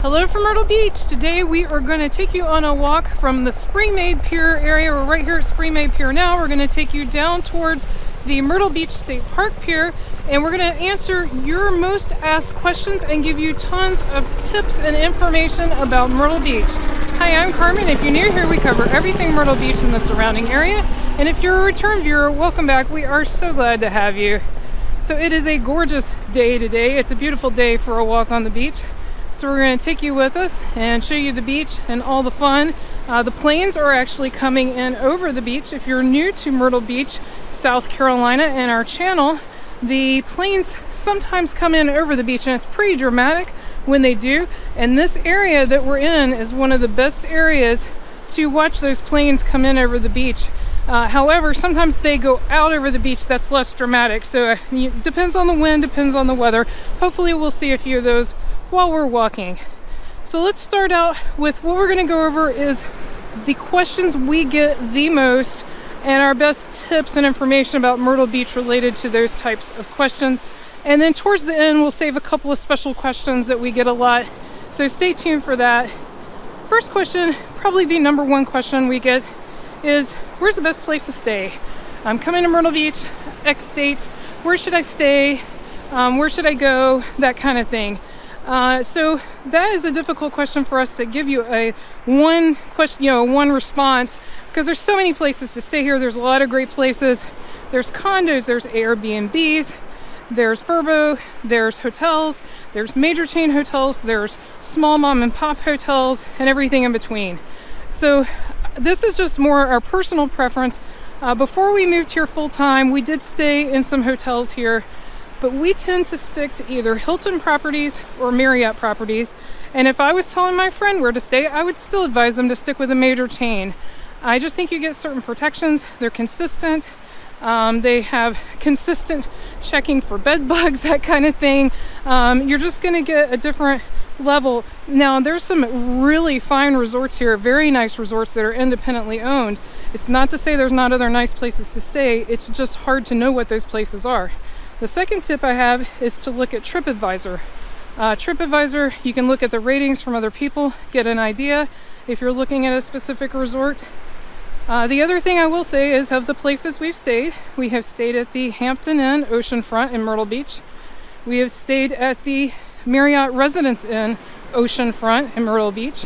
Hello from Myrtle Beach. Today we are going to take you on a walk from the Springmaid Pier area. We're right here at Springmaid Pier now. We're going to take you down towards the Myrtle Beach State Park Pier, and we're going to answer your most asked questions and give you tons of tips and information about Myrtle Beach. Hi, I'm Carmen. If you're new here, we cover everything Myrtle Beach and the surrounding area. And if you're a return viewer, welcome back. We are so glad to have you. So it is a gorgeous day today. It's a beautiful day for a walk on the beach. So we're going to take you with us and show you the beach and all the fun. The planes are actually coming in over the beach. If you're new to Myrtle Beach, South Carolina, and our channel, the planes sometimes come in over the beach, and it's pretty dramatic when they do. And this area that we're in is one of the best areas to watch those planes come in over the beach. However, sometimes they go out over the beach. That's less dramatic. So it depends on the wind, depends on the weather. Hopefully we'll see a few of those while we're walking. So let's start out with what we're going to go over is the questions we get the most and our best tips and information about Myrtle Beach related to those types of questions. And then towards the end, we'll save a couple of special questions that we get a lot. So stay tuned for that. First question, probably the number one question we get is, where's the best place to stay? I'm coming to Myrtle Beach, X date, where should I stay? Where should I go? That kind of thing. So that is a difficult question for us to give you a one question, one response, because there's so many places to stay here. There's a lot of great places. There's condos, there's Airbnbs, there's Vrbo, there's hotels, there's major chain hotels, there's small mom and pop hotels, and everything in between. So this is just more our personal preference. Before we moved here full time, we did stay in some hotels here, but we tend to stick to either Hilton properties or Marriott properties. And if I was telling my friend where to stay, I would still advise them to stick with a major chain. I just think you get certain protections. They're consistent. They have consistent checking for bed bugs, that kind of thing. You're just going to get a different level. Now, there's some really fine resorts here, very nice resorts that are independently owned. It's not to say there's not other nice places to stay. It's just hard to know what those places are. The second tip I have is to look at TripAdvisor. TripAdvisor, you can look at the ratings from other people, get an idea if you're looking at a specific resort. The other thing I will say is, of the places we've stayed, we have stayed at the Hampton Inn Oceanfront in Myrtle Beach. We have stayed at the Marriott Residence Inn Oceanfront in Myrtle Beach.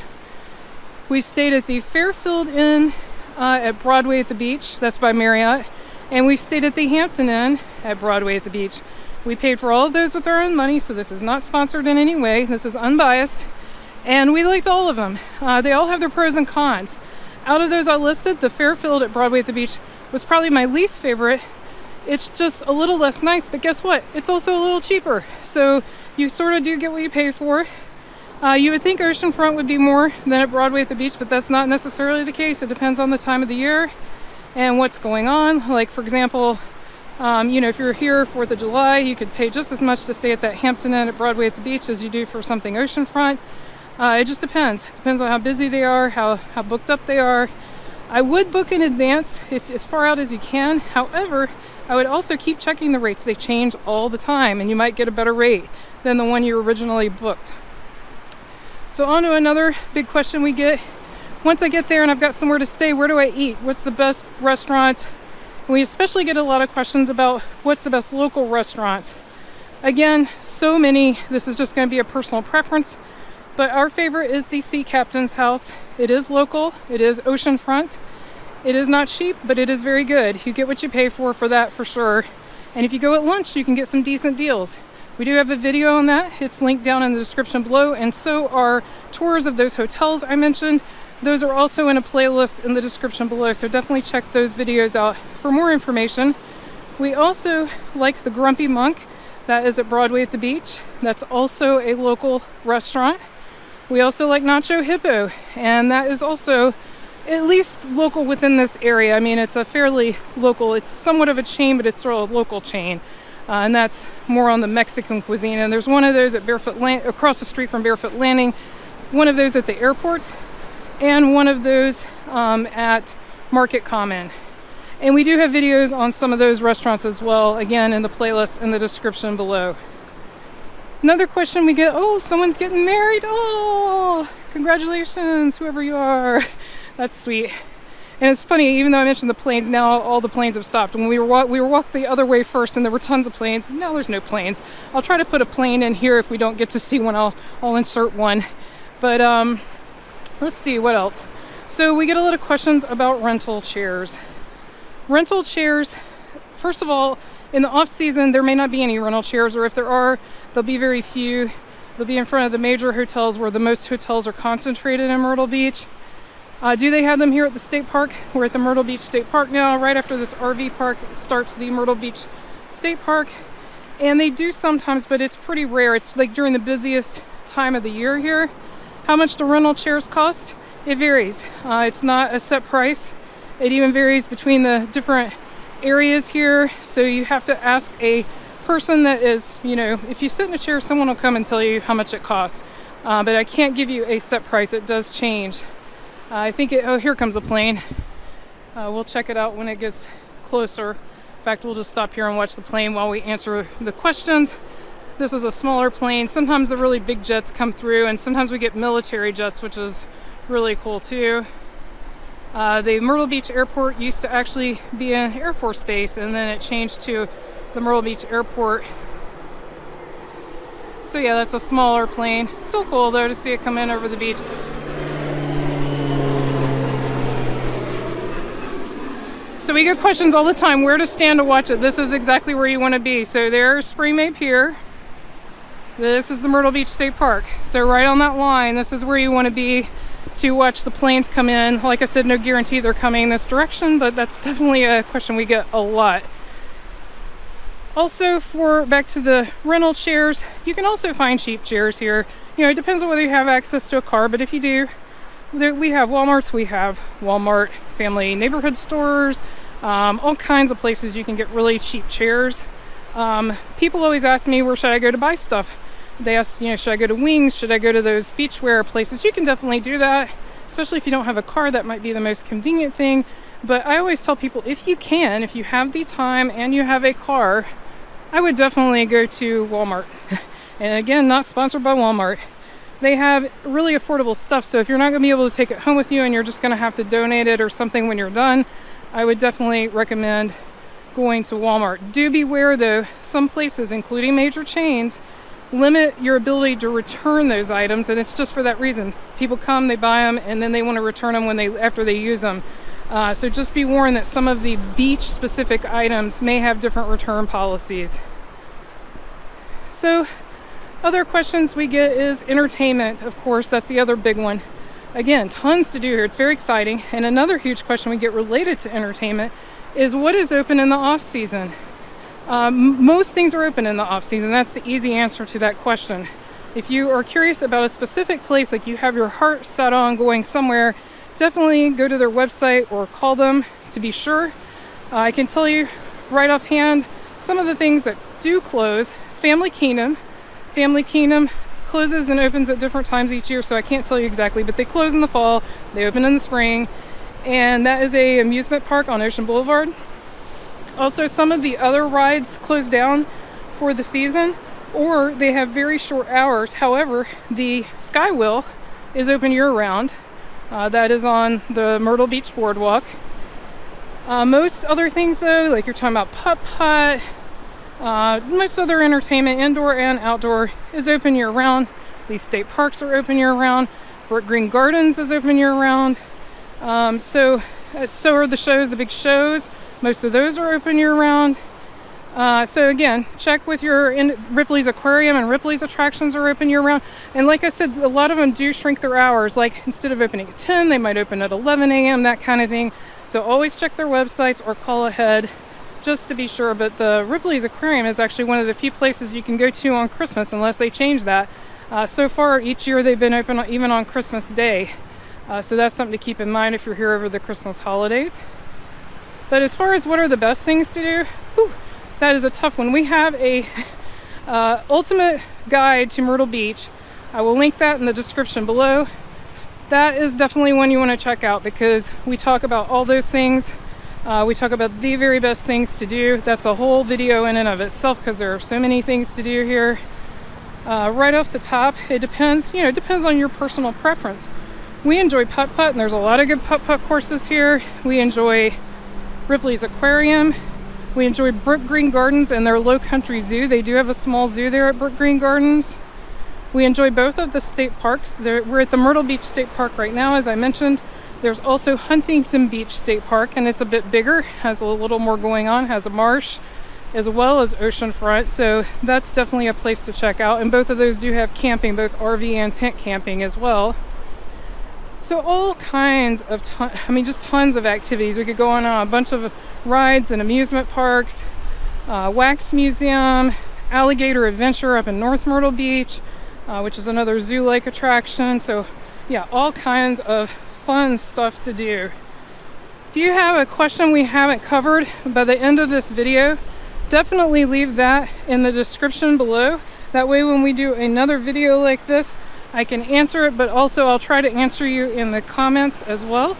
We've stayed at the Fairfield Inn at Broadway at the Beach, that's by Marriott. And we've stayed at the Hampton Inn at Broadway at the Beach. We paid for all of those with our own money, so this is not sponsored in any way. This is unbiased. And we liked all of them. They all have their pros and cons. Out of those I listed, the Fairfield at Broadway at the Beach was probably my least favorite. It's just a little less nice, but guess what? It's also a little cheaper. So you sort of do get what you pay for. You would think Oceanfront would be more than at Broadway at the Beach, but that's not necessarily the case. It depends on the time of the year and what's going on. Like, for example, if you're here 4th of July, you could pay just as much to stay at that Hampton Inn at Broadway at the Beach as you do for something Oceanfront. It just depends. It depends on how busy they are, how booked up they are. I would book in advance if as far out as you can. However, I would also keep checking the rates. They change all the time, and you might get a better rate than the one you originally booked. So on to another big question we get. Once I get there and I've got somewhere to stay, where do I eat? What's the best restaurants? We especially get a lot of questions about what's the best local restaurants. Again, so many. This is just going to be a personal preference, but our favorite is the Sea Captain's House. It is local. It is oceanfront. It is not cheap, but it is very good. You get what you pay for that for sure. And if you go at lunch, you can get some decent deals. We do have a video on that. It's linked down in the description below, and so are tours of those hotels I mentioned. Those are also in a playlist in the description below, so definitely check those videos out for more information. We also like the Grumpy Monk. That is at Broadway at the Beach. That's also a local restaurant. We also like Nacho Hippo, and that is also at least local within this area. I mean, it's a fairly local, it's somewhat of a chain, but it's a local chain. And that's more on the Mexican cuisine. And there's one of those at across the street from Barefoot Landing, one of those at the airport, and one of those at Market Common. And we do have videos on some of those restaurants as well, again in the playlist in the description below. Another question we get, oh, someone's getting married. Oh, congratulations, whoever you are. That's sweet. And it's funny, even though I mentioned the planes, now all the planes have stopped. When we were walked the other way first, and there were tons of planes. Now there's no planes. I'll try to put a plane in here if we don't get to see one. I'll insert one. But let's see what else. So we get a lot of questions about rental chairs. Rental chairs, first of all, in the off season, there may not be any rental chairs, or if there are, there'll be very few. They'll be in front of the major hotels where the most hotels are concentrated in Myrtle Beach. Do they have them here at the state park? We're at the Myrtle Beach State Park now. Right after this RV park starts the Myrtle Beach State Park. And they do sometimes, but it's pretty rare. It's like during the busiest time of the year here. How much do rental chairs cost? It varies. It's not a set price. It even varies between the different areas here. So you have to ask a person that is, if you sit in a chair, someone will come and tell you how much it costs. But I can't give you a set price. It does change. I think oh, here comes a plane. We'll check it out when it gets closer. In fact, we'll just stop here and watch the plane while we answer the questions. This is a smaller plane. Sometimes the really big jets come through, and sometimes we get military jets, which is really cool too. The Myrtle Beach Airport used to actually be an Air Force base, and then it changed to the Myrtle Beach Airport. So yeah, that's a smaller plane. Still cool though to see it come in over the beach. So we get questions all the time, where to stand to watch it. This is exactly where you want to be. So there's Springmaid Pier. This is the Myrtle Beach State Park. So right on that line, this is where you want to be to watch the planes come in. Like I said, no guarantee they're coming this direction, but that's definitely a question we get a lot. Also, back to the rental chairs, you can also find cheap chairs here. It depends on whether you have access to a car, but if you do, we have Walmarts, we have Walmart family neighborhood stores, all kinds of places you can get really cheap chairs. People always ask me, where should I go to buy stuff? They ask, should I go to Wings? Should I go to those beachwear places? You can definitely do that, especially if you don't have a car. That might be the most convenient thing. But I always tell people, if you have the time and you have a car, I would definitely go to Walmart. And again, not sponsored by Walmart. They have really affordable stuff, so if you're not going to be able to take it home with you and you're just going to have to donate it or something when you're done, I would definitely recommend going to Walmart. Do beware though, some places, including major chains, limit your ability to return those items, and it's just for that reason. People come, they buy them, and then they want to return them after they use them. So just be warned that some of the beach-specific items may have different return policies. So other questions we get is entertainment. Of course, that's the other big one. Again, tons to do here. It's very exciting. And another huge question we get related to entertainment is what is open in the off-season? Most things are open in the off-season. That's the easy answer to that question. If you are curious about a specific place, like you have your heart set on going somewhere, definitely go to their website or call them to be sure. I can tell you right offhand, some of the things that do close is Family Kingdom. Family Kingdom closes and opens at different times each year, so I can't tell you exactly, but they close in the fall, they open in the spring, and that is a amusement park on Ocean Boulevard. Also, some of the other rides close down for the season, or they have very short hours. However, the Skywheel is open year-round. That is on the Myrtle Beach Boardwalk. Most other things though, like you're talking about putt-putt, most other entertainment, indoor and outdoor, is open year-round. These state parks are open year-round. Brick Green Gardens is open year-round. So are the shows, the big shows. Most of those are open year-round. So again, check with Ripley's Aquarium and Ripley's attractions are open year-round. And like I said, a lot of them do shrink their hours. Like instead of opening at 10, they might open at 11 a.m., that kind of thing. So always check their websites or call ahead just to be sure. But the Ripley's Aquarium is actually one of the few places you can go to on Christmas unless they change that. So far each year they've been open even on Christmas Day. So that's something to keep in mind if you're here over the Christmas holidays. But as far as what are the best things to do, that is a tough one. We have a ultimate guide to Myrtle Beach. I will link that in the description below. That is definitely one you want to check out because we talk about all those things. We talk about the very best things to do. That's a whole video in and of itself because there are so many things to do here. Right off the top, it depends, it depends on your personal preference. We enjoy putt-putt, and there's a lot of good putt-putt courses here. We enjoy Ripley's Aquarium. We enjoy Brook Green Gardens and their Low Country Zoo. They do have a small zoo there at Brook Green Gardens. We enjoy both of the state parks. We're at the Myrtle Beach State Park right now, as I mentioned. There's also Huntington Beach State Park, and it's a bit bigger, has a little more going on, has a marsh, as well as oceanfront, so that's definitely a place to check out. And both of those do have camping, both RV and tent camping as well. So all kinds of, just tons of activities. We could go on a bunch of rides and amusement parks, wax museum, alligator adventure up in North Myrtle Beach, which is another zoo-like attraction. So yeah, all kinds of fun stuff to do. If you have a question we haven't covered by the end of this video, definitely leave that in the description below. That way when we do another video like this, I can answer it, but also I'll try to answer you in the comments as well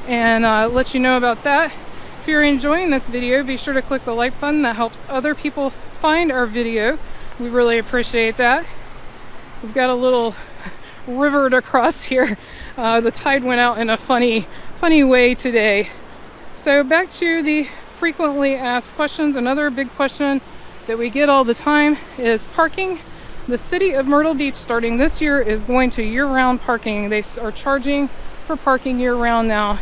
and let you know about that. If you're enjoying this video, be sure to click the like button. That helps other people find our video. We really appreciate that. We've got a little river to cross here. The tide went out in a funny way today. So back to the frequently asked questions. Another big question that we get all the time is parking. The city of Myrtle Beach, starting this year, is going to year-round parking. They are charging for parking year-round now.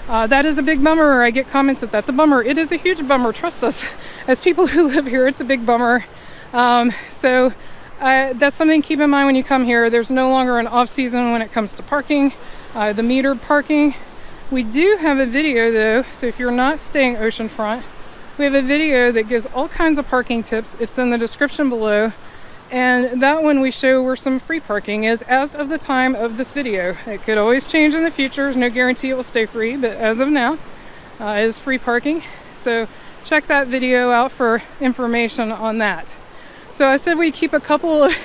That is a big bummer. I get comments that that's a bummer. It is a huge bummer. Trust us. As people who live here, it's a big bummer. So that's something to keep in mind when you come here. There's no longer an off-season when it comes to parking, the metered parking. We do have a video though, so if you're not staying oceanfront, we have a video that gives all kinds of parking tips. It's in the description below, and that one we show where some free parking is as of the time of this video. It could always change in the future. There's no guarantee it will stay free, but as of now, it is free parking. So check that video out for information on that. So I said we keep a couple of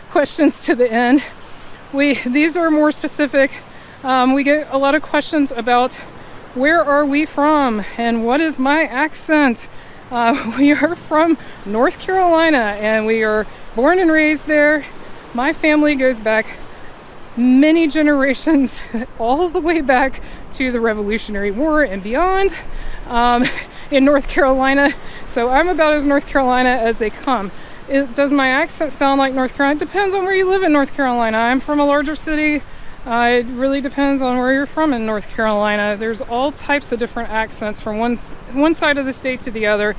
questions to the end. These are more specific. We get a lot of questions about where are we from and what is my accent. We are from North Carolina and we are born and raised there. My family goes back many generations, all the way back to the Revolutionary War and beyond in North Carolina. So I'm about as North Carolina as they come. Does my accent sound like North Carolina? It depends on where you live in North Carolina. I'm from a larger city. It really depends on where you're from in North Carolina. There's all types of different accents from one side of the state to the other.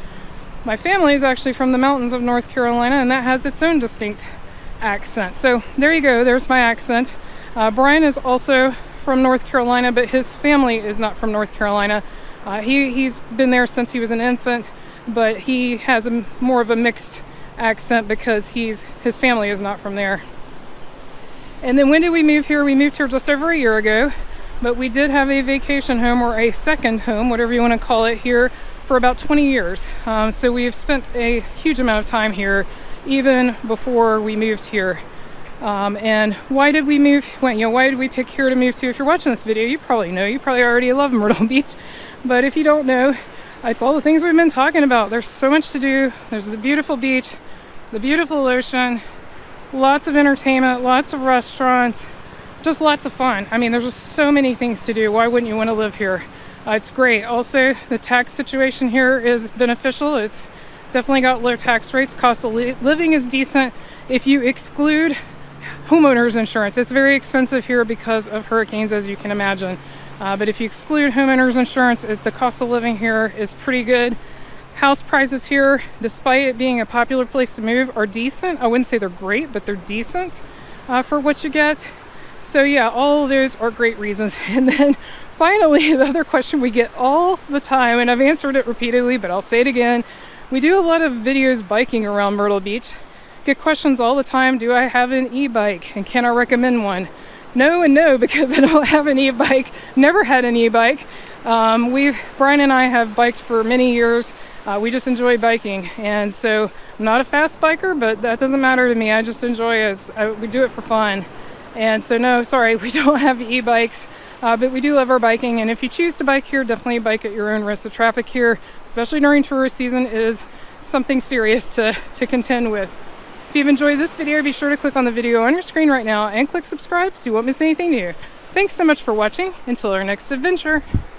My family is actually from the mountains of North Carolina, and that has its own distinct accent. So there you go, there's my accent. Brian is also from North Carolina, but his family is not from North Carolina. He's been there since he was an infant, but he has more of a mixed accent because his family is not from there. And then when did we move here? We moved here just over a year ago, but we did have a vacation home or a second home, whatever you want to call it, here for about 20 years. So we've spent a huge amount of time here even before we moved here. And why did we move? Why did we pick here to move to? If you're watching this video, you probably know. You probably already love Myrtle Beach. But if you don't know, it's all the things we've been talking about. There's so much to do. There's the beautiful beach, the beautiful ocean, lots of entertainment, lots of restaurants, just lots of fun. I mean, there's just so many things to do. Why wouldn't you want to live here? It's great. Also, the tax situation here is beneficial. It's definitely got low tax rates. Cost of living is decent if you exclude homeowners insurance. It's very expensive here because of hurricanes, as you can imagine. But if you exclude homeowners insurance, the cost of living here is pretty good. House prices here, despite it being a popular place to move, are decent. I wouldn't say they're great, but they're decent for what you get. So yeah, all of those are great reasons. And then finally, the other question we get all the time, and I've answered it repeatedly, but I'll say it again. We do a lot of videos biking around Myrtle Beach. Get questions all the time. Do I have an e-bike? And can I recommend one? No and no, because I don't have an e-bike. Never had an e-bike. Brian and I have biked for many years. We just enjoy biking. And so I'm not a fast biker, but that doesn't matter to me. I just enjoy it. We do it for fun. And so no, sorry, we don't have e-bikes. But we do love our biking, and if you choose to bike here, definitely bike at your own risk. The traffic here, especially during tourist season, is something serious to contend with. If you've enjoyed this video, be sure to click on the video on your screen right now and click subscribe so you won't miss anything new. Thanks so much for watching. Until our next adventure.